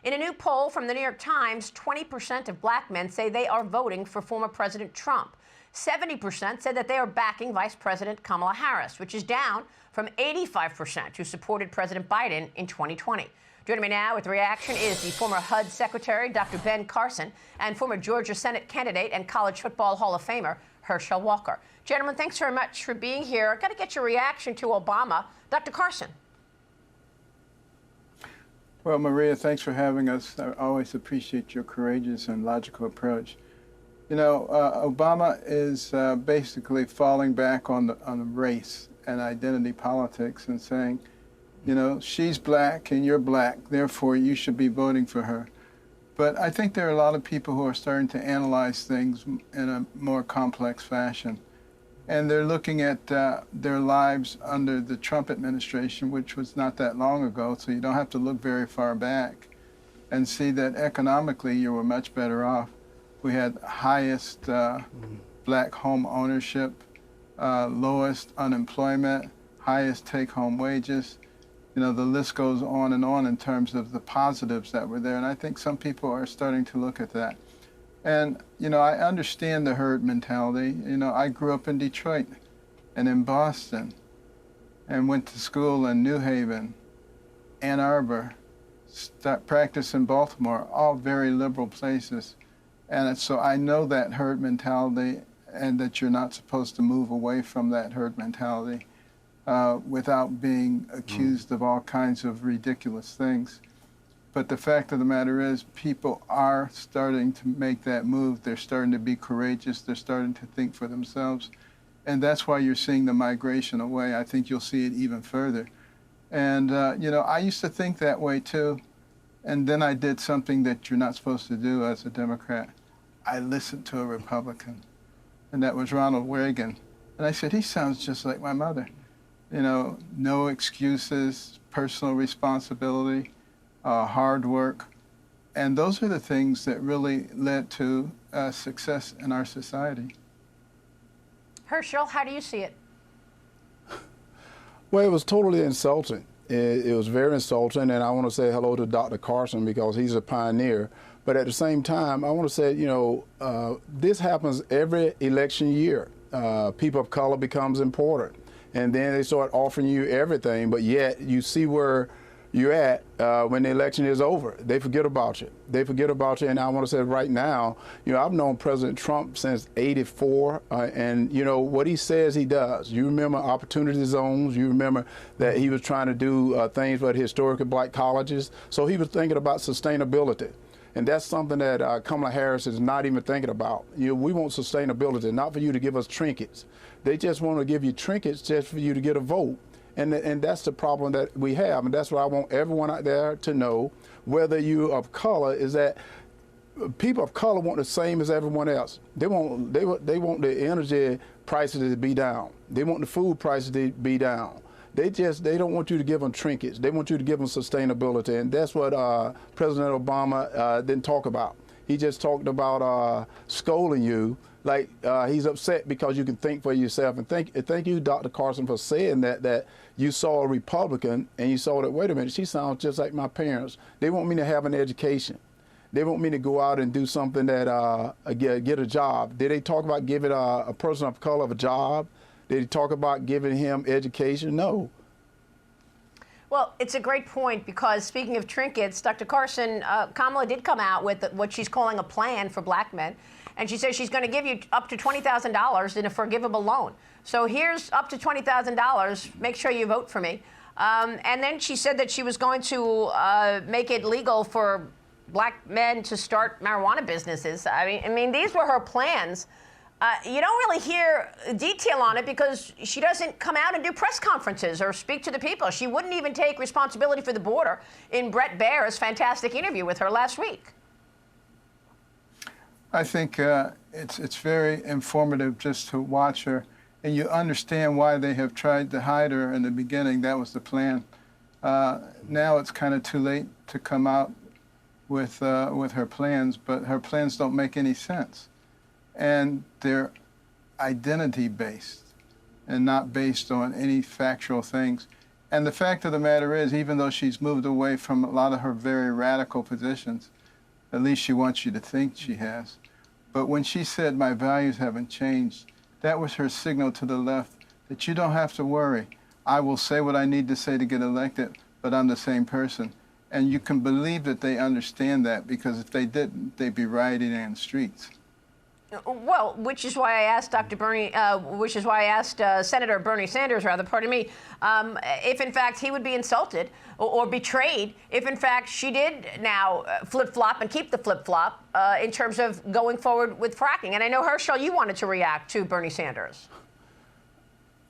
In a new poll from the New York Times, 20% of black men say they are voting for former President Trump. 70% said that they are backing Vice President Kamala Harris, which is down from 85% who supported President Biden in 2020. Joining me now with the reaction is the former HUD Secretary, Dr. Ben Carson, and former Georgia Senate candidate and College Football Hall of Famer, Herschel Walker. Gentlemen, thanks very much for being here. I've got to get your reaction to Obama. Dr. Carson. Well, Maria, thanks for having us. I always appreciate your courageous and logical approach. You know, Obama is basically falling back on the race and identity politics and saying, you know, she's black and you're black, therefore you should be voting for her. But I think there are a lot of people who are starting to analyze things in a more complex fashion. And they're looking at their lives under the Trump administration, which was not that long ago, so you don't have to look very far back, and see that economically you were much better off. We had highest black home ownership, lowest unemployment, highest take-home wages. You know, the list goes on in terms of the positives that were there, and I think some people are starting to look at that. And, you know, I understand the herd mentality. You know, I grew up in Detroit and in Boston and went to school in New Haven, Ann Arbor, practiced in Baltimore, all very liberal places. And so I know that herd mentality and that you're not supposed to move away from that herd mentality without being accused of all kinds of ridiculous things. But the fact of the matter is, people are starting to make that move. They're starting to be courageous. They're starting to think for themselves. And that's why you're seeing the migration away. I think you'll see it even further. And, you know, I used to think that way, too. And then I did something that you're not supposed to do as a Democrat. I listened to a Republican, and that was Ronald Reagan. And I said, he sounds just like my mother. You know, no excuses, personal responsibility. Hard work, and those are the things that really led to success in our society. Herschel, how do you see it? Well, it was totally insulting. It was very insulting, and I want to say hello to Dr. Carson because he's a pioneer. But at the same time, I want to say, you know, this happens every election year. People of color becomes important, and then they start offering you everything, but yet you see where you're at when the election is over. They forget about you. They forget about you. And I want to say right now, you know, I've known President Trump since '84, and you know what he says he does. You remember opportunity zones. You remember that he was trying to do things for the historically black colleges. So he was thinking about sustainability. And that's something that Kamala Harris is not even thinking about. You know, we want sustainability, not for you to give us trinkets. They just want to give you trinkets just for you to get a vote. And that's the problem that we have. And that's what I want everyone out there to know, whether you're of color, is that people of color want the same as everyone else. They want the energy prices to be down. They want the food prices to be down. They don't want you to give them trinkets. They want you to give them sustainability. And that's what President Obama didn't talk about. He just talked about scolding you. Like he's upset because you can think for yourself. And thank you, Dr. Carson, for saying that you saw a Republican and you saw that, wait a minute, she sounds just like my parents. They want me to have an education. They want me to go out and do something that, get a job. Did they talk about giving a person of color a job? Did they talk about giving him education? No. Well, it's a great point because speaking of trinkets, Dr. Carson, Kamala did come out with what she's calling a plan for black men. And she says she's going to give you up to $20,000 in a forgivable loan. So here's up to $20,000. Make sure you vote for me. And then she said that she was going to make it legal for black men to start marijuana businesses. I mean, these were her plans. You don't really hear detail on it because she doesn't come out and do press conferences or speak to the people. She wouldn't even take responsibility for the border in Bret Baier's fantastic interview with her last week. I think it's very informative just to watch her, and you understand why they have tried to hide her in the beginning. That was the plan. Now it's kind of too late to come out with her plans, but her plans don't make any sense. And they're identity-based and not based on any factual things. And the fact of the matter is, even though she's moved away from a lot of her very radical positions, at least she wants you to think she has. But when she said, my values haven't changed, that was her signal to the left that you don't have to worry. I will say what I need to say to get elected, but I'm the same person. And you can believe that they understand that, because if they didn't, they'd be rioting in the streets. Well, which is why I asked Senator Bernie Sanders, if in fact he would be insulted or betrayed if in fact she did now flip-flop and keep the flip-flop in terms of going forward with fracking. And I know, Herschel, you wanted to react to Bernie Sanders.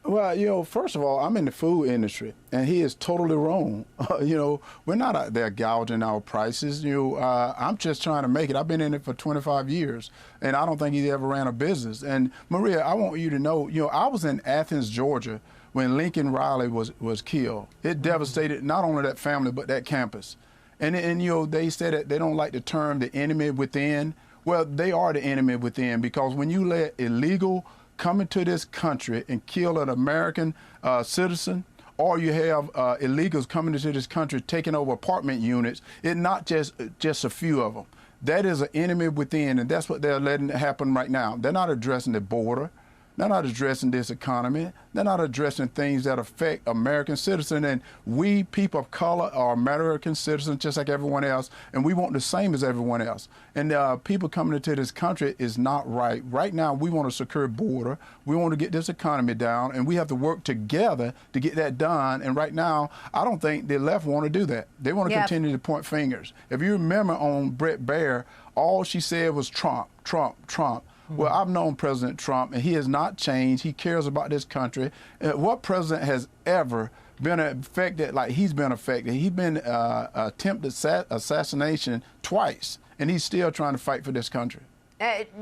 Well, first of all, I'm in the food industry, and he is totally wrong. We're not out there gouging our prices. I'm just trying to make it. I've been in it for 25 years, and I don't think he ever ran a business. And Maria, I want you to know, I was in Athens, Georgia, when Lincoln Riley was killed. It devastated not only that family, but that campus. And they said that they don't like the term the enemy within. Well, they are the enemy within, because when you let illegal come into this country and kill an American citizen, or you have illegals coming into this country taking over apartment units, it's not just a few of them. That is an enemy within, and that's what they're letting happen right now. They're not addressing the border. They're not addressing this economy. They're not addressing things that affect American citizens. And we, people of color, are American citizens just like everyone else, and we want the same as everyone else. And people coming into this country is not right. Right now, we want a secure border. We want to get this economy down, and we have to work together to get that done. And right now, I don't think the left want to do that. They want to continue to point fingers. If you remember on Brett Baer, all she said was Trump, Trump, Trump. Well, I've known President Trump, and he has not changed. He cares about this country. What president has ever been affected like he's been affected? He's been attempted assassination twice, and he's still trying to fight for this country.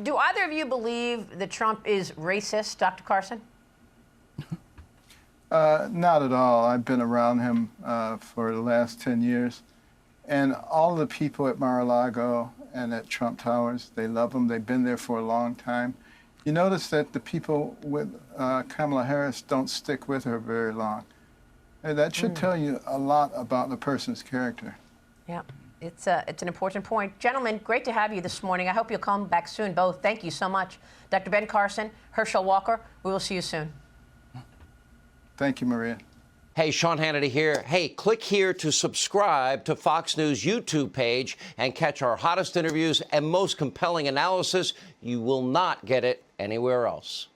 Do either of you believe that Trump is racist, Dr. Carson? Not at all. I've been around him for the last 10 years. And all the people at Mar-a-Lago and at Trump Towers, they love him. They've been there for a long time. You notice that the people with Kamala Harris don't stick with her very long. And that should tell you a lot about the person's character. Yeah, it's an important point. Gentlemen, great to have you this morning. I hope you'll come back soon, both. Thank you so much. Dr. Ben Carson, Herschel Walker, we will see you soon. Thank you, Maria. Hey, Sean Hannity here. Hey, click here to subscribe to Fox News YouTube page and catch our hottest interviews and most compelling analysis. You will not get it anywhere else.